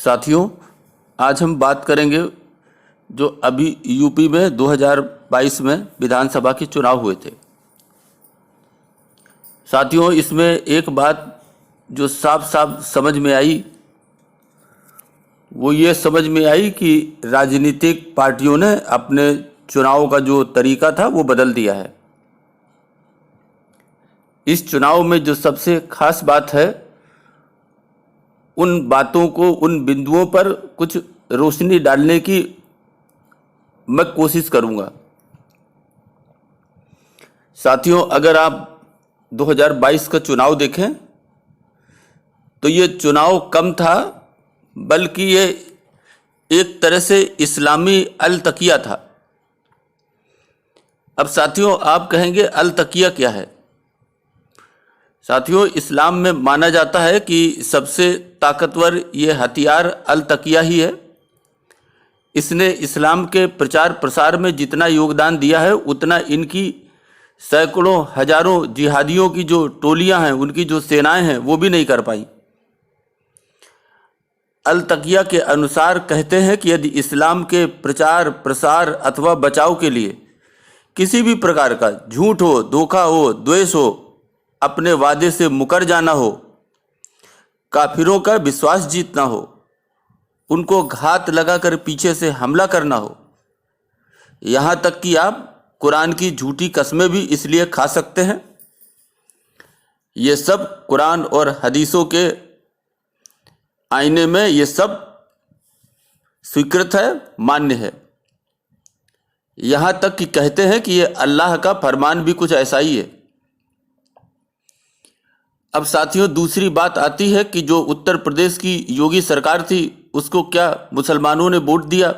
साथियों, आज हम बात करेंगे जो अभी यूपी में 2022 में विधानसभा के चुनाव हुए थे। साथियों, इसमें एक बात जो साफ साफ समझ में आई वो ये समझ में आई कि राजनीतिक पार्टियों ने अपने चुनाव का जो तरीका था वो बदल दिया है। इस चुनाव में जो सबसे खास बात है, उन बातों को, उन बिंदुओं पर कुछ रोशनी डालने की मैं कोशिश करूंगा। साथियों, अगर आप 2022 का चुनाव देखें तो ये चुनाव कम था, बल्कि ये एक तरह से इस्लामी अल तकिया था। अब साथियों, आप कहेंगे अल तकिया क्या है? साथियों, इस्लाम में माना जाता है कि सबसे ताकतवर ये हथियार अल तकिया ही है। इसने इस्लाम के प्रचार प्रसार में जितना योगदान दिया है, उतना इनकी सैकड़ों हजारों जिहादियों की जो टोलियां हैं, उनकी जो सेनाएं हैं, वो भी नहीं कर पाई। अल तकिया के अनुसार कहते हैं कि यदि इस्लाम के प्रचार प्रसार अथवा बचाव के लिए किसी भी प्रकार का झूठ हो, धोखा हो, द्वेष हो, अपने वादे से मुकर जाना हो, काफिरों का विश्वास जीतना हो, उनको घात लगाकर पीछे से हमला करना हो, यहाँ तक कि आप कुरान की झूठी कस्में भी इसलिए खा सकते हैं। ये सब कुरान और हदीसों के आईने में ये सब स्वीकृत है, मान्य है। यहाँ तक कि कहते हैं कि ये अल्लाह का फरमान भी कुछ ऐसा ही है। अब साथियों, दूसरी बात आती है कि जो उत्तर प्रदेश की योगी सरकार थी, उसको क्या मुसलमानों ने वोट दिया?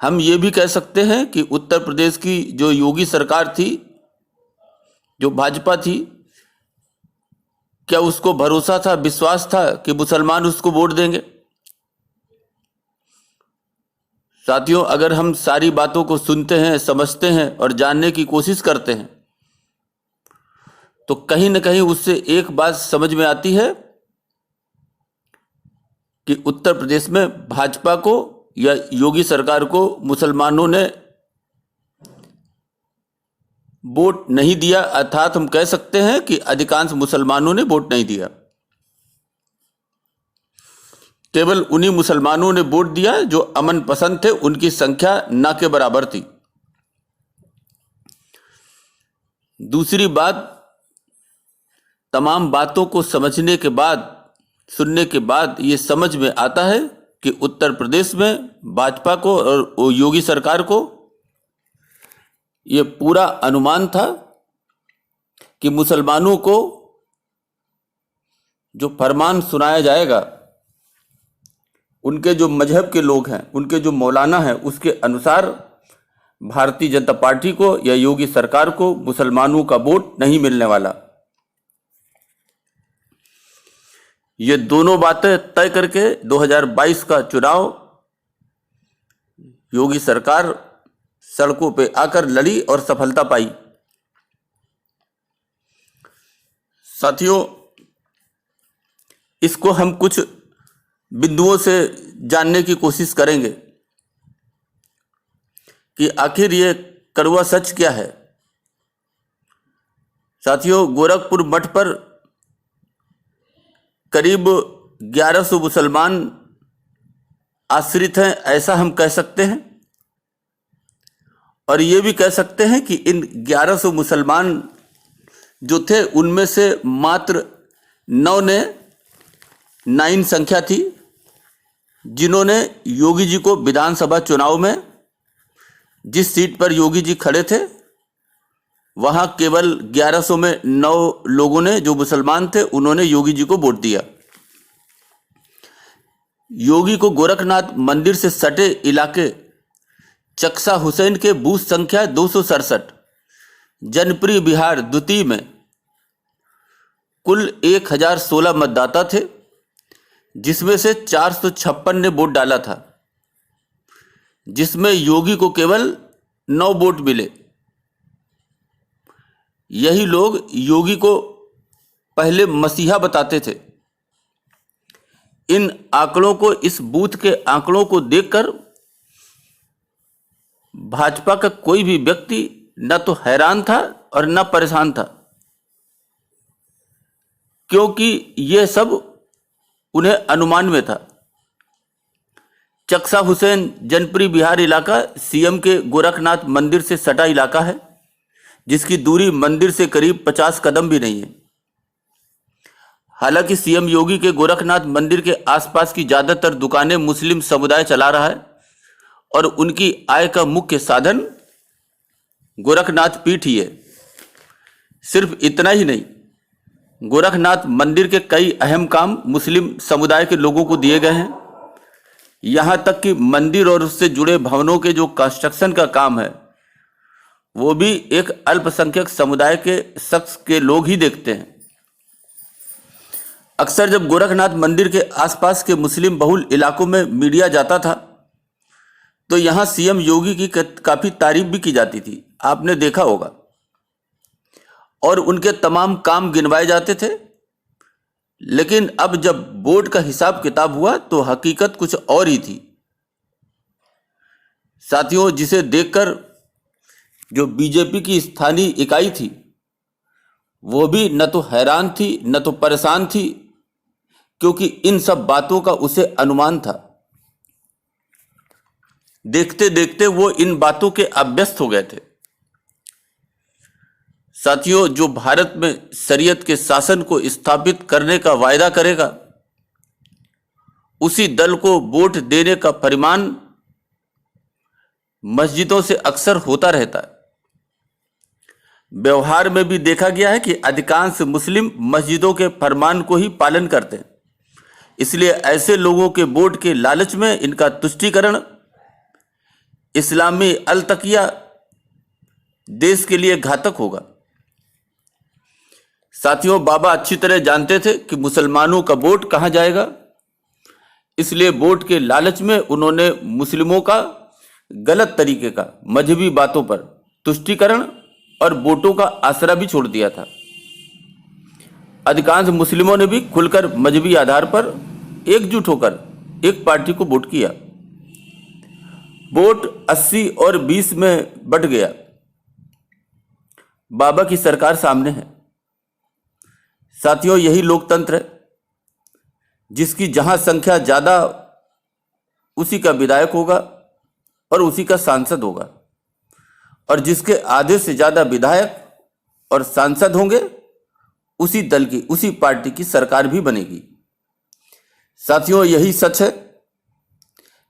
हम ये भी कह सकते हैं कि उत्तर प्रदेश की जो योगी सरकार थी, जो भाजपा थी, क्या उसको भरोसा था, विश्वास था कि मुसलमान उसको वोट देंगे? साथियों, अगर हम सारी बातों को सुनते हैं, समझते हैं और जानने की कोशिश करते हैं, तो कहीं न कहीं उससे एक बात समझ में आती है कि उत्तर प्रदेश में भाजपा को या योगी सरकार को मुसलमानों ने वोट नहीं दिया। अर्थात हम कह सकते हैं कि अधिकांश मुसलमानों ने वोट नहीं दिया। केवल उन्हीं मुसलमानों ने वोट दिया जो अमन पसंद थे, उनकी संख्या ना के बराबर थी। दूसरी बात, तमाम बातों को समझने के बाद, सुनने के बाद ये समझ में आता है कि उत्तर प्रदेश में भाजपा को और योगी सरकार को ये पूरा अनुमान था कि मुसलमानों को जो फरमान सुनाया जाएगा, उनके जो मजहब के लोग हैं, उनके जो मौलाना हैं, उसके अनुसार भारतीय जनता पार्टी को या योगी सरकार को मुसलमानों का वोट नहीं मिलने वाला। ये दोनों बातें तय करके 2022 का चुनाव योगी सरकार सड़कों पे आकर लड़ी और सफलता पाई। साथियों, इसको हम कुछ बिंदुओं से जानने की कोशिश करेंगे कि आखिर ये कड़वा सच क्या है। साथियों, गोरखपुर मठ पर करीब 1100 मुसलमान आश्रित हैं, ऐसा हम कह सकते हैं। और ये भी कह सकते हैं कि इन 1100 मुसलमान जो थे, उनमें से मात्र 9 संख्या थी जिन्होंने योगी जी को विधानसभा चुनाव में जिस सीट पर योगी जी खड़े थे, वहां केवल 1100 में 9 लोगों ने, जो मुसलमान थे, उन्होंने योगी जी को वोट दिया। योगी को गोरखनाथ मंदिर से सटे इलाके चक्सा हुसैन के बूथ संख्या 267, जनप्रिय बिहार द्वितीय में कुल 1016 मतदाता थे, जिसमें से 456 ने वोट डाला था, जिसमें योगी को केवल 9 वोट मिले। यही लोग योगी को पहले मसीहा बताते थे। इन आंकड़ों को, इस बूथ के आंकड़ों को देखकर भाजपा का कोई भी व्यक्ति न तो हैरान था और न परेशान था, क्योंकि यह सब उन्हें अनुमान में था। चकसा हुसैन जनपरी बिहार इलाका सीएम के गोरखनाथ मंदिर से सटा इलाका है, जिसकी दूरी मंदिर से करीब 50 कदम भी नहीं है। हालांकि सीएम योगी के गोरखनाथ मंदिर के आसपास की ज्यादातर दुकानें मुस्लिम समुदाय चला रहा है और उनकी आय का मुख्य साधन गोरखनाथ पीठ ही है। सिर्फ इतना ही नहीं, गोरखनाथ मंदिर के कई अहम काम मुस्लिम समुदाय के लोगों को दिए गए हैं। यहां तक कि मंदिर और उससे जुड़े भवनों के जो कंस्ट्रक्शन का काम है वो भी एक अल्पसंख्यक समुदाय के शख्स के लोग ही देखते हैं। अक्सर जब गोरखनाथ मंदिर के आसपास के मुस्लिम बहुल इलाकों में मीडिया जाता था तो यहां सीएम योगी की काफी तारीफ भी की जाती थी, आपने देखा होगा, और उनके तमाम काम गिनवाए जाते थे। लेकिन अब जब बोर्ड का हिसाब किताब हुआ तो हकीकत कुछ और ही थी। साथियों, जिसे देखकर जो बीजेपी की स्थानीय इकाई थी वो भी न तो हैरान थी न तो परेशान थी, क्योंकि इन सब बातों का उसे अनुमान था। देखते देखते वो इन बातों के अभ्यस्त हो गए थे। साथियों, जो भारत में शरीयत के शासन को स्थापित करने का वायदा करेगा उसी दल को वोट देने का फरमान मस्जिदों से अक्सर होता रहता है। व्यवहार में भी देखा गया है कि अधिकांश मुस्लिम मस्जिदों के फरमान को ही पालन करते हैं। इसलिए ऐसे लोगों के वोट के लालच में इनका तुष्टीकरण इस्लामी अलतकिया देश के लिए घातक होगा। साथियों, बाबा अच्छी तरह जानते थे कि मुसलमानों का वोट कहां जाएगा, इसलिए वोट के लालच में उन्होंने मुस्लिमों का गलत तरीके का मजहबी बातों पर तुष्टीकरण और वोटों का आसरा भी छोड़ दिया था। अधिकांश मुस्लिमों ने भी खुलकर मजहबी आधार पर एकजुट होकर एक पार्टी को वोट किया। वोट 80 और 20 में बट गया। बाबा की सरकार सामने है। साथियों, यही लोकतंत्र है, जिसकी जहां संख्या ज्यादा उसी का विधायक होगा और उसी का सांसद होगा, और जिसके आधे से ज्यादा विधायक और सांसद होंगे उसी दल की, उसी पार्टी की सरकार भी बनेगी। साथियों, यही सच है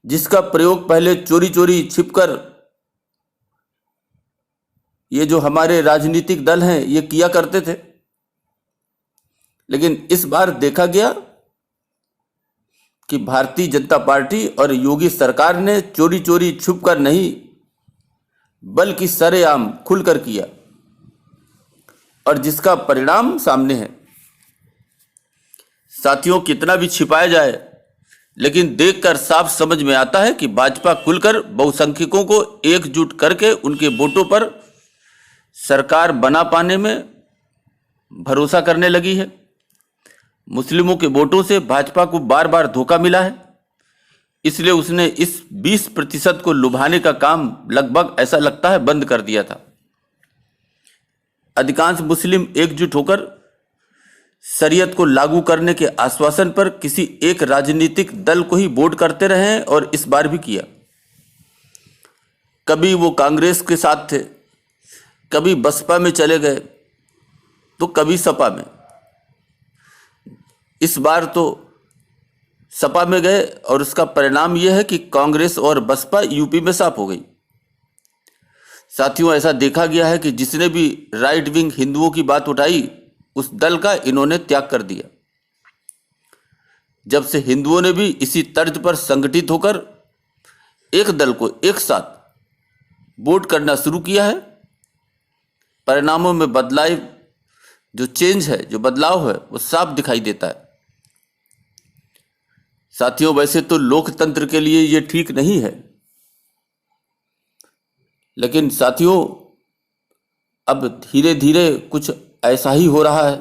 जिसका प्रयोग पहले चोरी चोरी छिपकर ये जो हमारे राजनीतिक दल हैं ये किया करते थे। लेकिन इस बार देखा गया कि भारतीय जनता पार्टी और योगी सरकार ने चोरी चोरी छुपकर नहीं बल्कि सरेआम खुलकर किया, और जिसका परिणाम सामने है। साथियों, कितना भी छिपाया जाए लेकिन देखकर साफ समझ में आता है कि भाजपा खुलकर बहुसंख्यकों को एकजुट करके उनके वोटों पर सरकार बना पाने में भरोसा करने लगी है। मुस्लिमों के वोटों से भाजपा को बार बार धोखा मिला है, इसलिए उसने इस 20% को लुभाने का काम लगभग ऐसा लगता है बंद कर दिया था। अधिकांश मुस्लिम एकजुट होकर शरीयत को लागू करने के आश्वासन पर किसी एक राजनीतिक दल को ही वोट करते रहे हैं, और इस बार भी किया। कभी वो कांग्रेस के साथ थे, कभी बसपा में चले गए, तो कभी सपा में। इस बार तो सपा में गए, और उसका परिणाम यह है कि कांग्रेस और बसपा यूपी में साफ हो गई। साथियों, ऐसा देखा गया है कि जिसने भी राइट विंग हिंदुओं की बात उठाई उस दल का इन्होंने त्याग कर दिया। जब से हिंदुओं ने भी इसी तर्ज पर संगठित होकर एक दल को एक साथ वोट करना शुरू किया है, परिणामों में बदलाव, जो चेंज है, जो बदलाव है, वो साफ दिखाई देता है। साथियों, वैसे तो लोकतंत्र के लिए ये ठीक नहीं है, लेकिन साथियों अब धीरे धीरे कुछ ऐसा ही हो रहा है,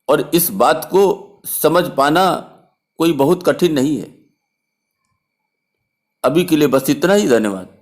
और इस बात को समझ पाना कोई बहुत कठिन नहीं है। अभी के लिए बस इतना ही। धन्यवाद।